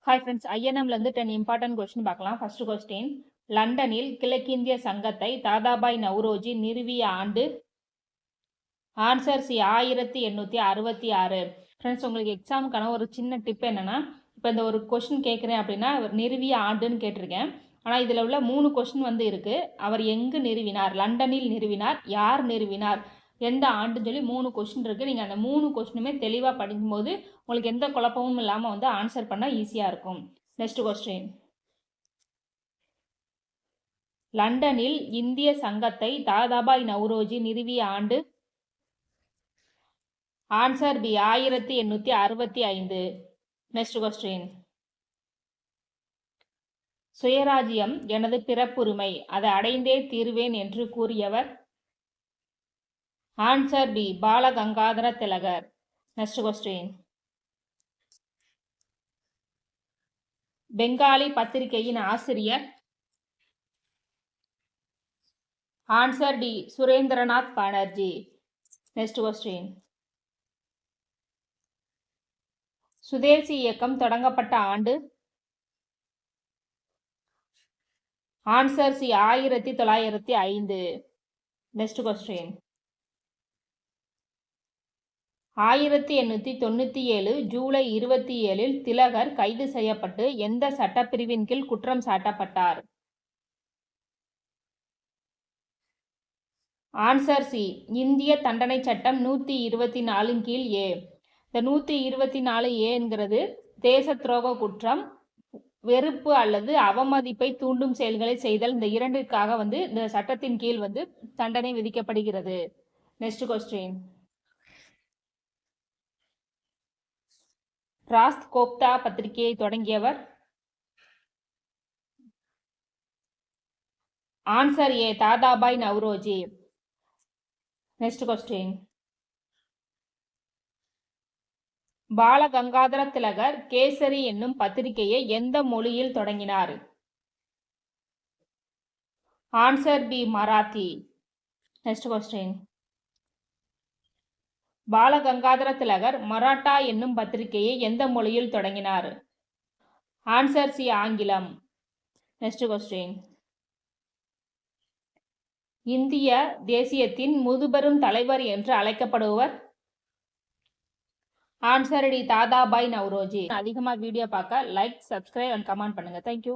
Hi friends, ஐஎன்எம்லேருந்து 10 important question பார்க்கலாம். First question, லண்டனில் கிழக்கிந்திய சங்கத்தை தாதாபாய் நவ்ரோஜி நிறுவிய ஆண்டு? Answer C, 1866. ஃப்ரெண்ட்ஸ், உங்களுக்கு எக்ஸாமுக்கான ஒரு சின்ன டிப் என்னென்னா, இப்போ இந்த ஒரு கொஸ்டின் கேட்குறேன் அப்படின்னா நிறுவிய ஆண்டுன்னு கேட்டிருக்கேன். ஆனால் இதில் உள்ள 3 கொஸ்டின் இருக்குது. அவர் எங்கு நிறுவினார், லண்டனில் நிறுவினார், யார் நிறுவினார், எந்த ஆண்டுன்னு சொல்லி 3 கொஸ்டின் இருக்குது. நீங்கள் அந்த 3 கொஸ்டினுமே தெளிவாக படிக்கும்போது உங்களுக்கு எந்த குழப்பமும் இல்லாமல் ஆன்சர் பண்ண ஈஸியாக இருக்கும். நெக்ஸ்ட் கொஸ்டின், லண்டனில் இந்திய சங்கத்தை தாதாபாய் நவ்ரோஜி நிறுவிய ஆண்டு? Answer B, 1865. நெக்ஸ்ட் கொஸ்டின், சுயராஜ்யம் எனது பிறப்புரிமை, அதை அடைந்தே தீர்வேன் என்று கூறியவர்? ஆன்சர் பி, பாலகங்காதர திலகர். நெக்ஸ்ட் கொஸ்டின், பெங்காலி பத்திரிகையின் ஆசிரியர்? Answer D, Surendranath Banerjee. Next question, Swadeshi இயக்கம் தொடங்கப்பட்ட ஆண்டு? Answer C, 1905. நெக்ஸ்ட் கொஸ்டின், 1897 ஜூலை 27 திலகர் கைது செய்யப்பட்டு எந்த சட்டப்பிரிவின் கீழ் குற்றம் சாட்டப்பட்டார்? ஆன்சர் சி, இந்திய தண்டனை சட்டம் 124 கீழ் ஏ. இந்த 124 ஏங்கிறது தேச துரோக குற்றம், வெறுப்பு அல்லது அவமதிப்பை தூண்டும் செயல்களை செய்தல், இந்த இரண்டிற்காக இந்த சட்டத்தின் கீழ் தண்டனை விதிக்கப்படுகிறது. நெக்ஸ்ட் கொஸ்டின், ராஸ்த் கோப்தா பத்திரிகையை தொடங்கியவர்? Answer A, Dadabhai Naoroji. Next question, Balagangadhara திலகர் கேசரி என்னும் பத்திரிகையை எந்த மொழியில் தொடங்கினார்? Answer B, Marathi. Next question, Balagangadhara திலகர் மராட்டா என்னும் பத்திரிகையை எந்த மொழியில் தொடங்கினார்? ஆன்சர் சி, ஆங்கிலம். நெக்ஸ்ட் கொஸ்டின், இந்திய தேசியத்தின் முதுபெரும் தலைவர் என்று அழைக்கப்படுவர்? Answer D, Dadabhai Naoroji. அதிகமாக வீடியோ பார்க்க லைக், சப்ஸ்கிரைப் அண்ட் கமெண்ட் பண்ணுங்க. தேங்க்யூ.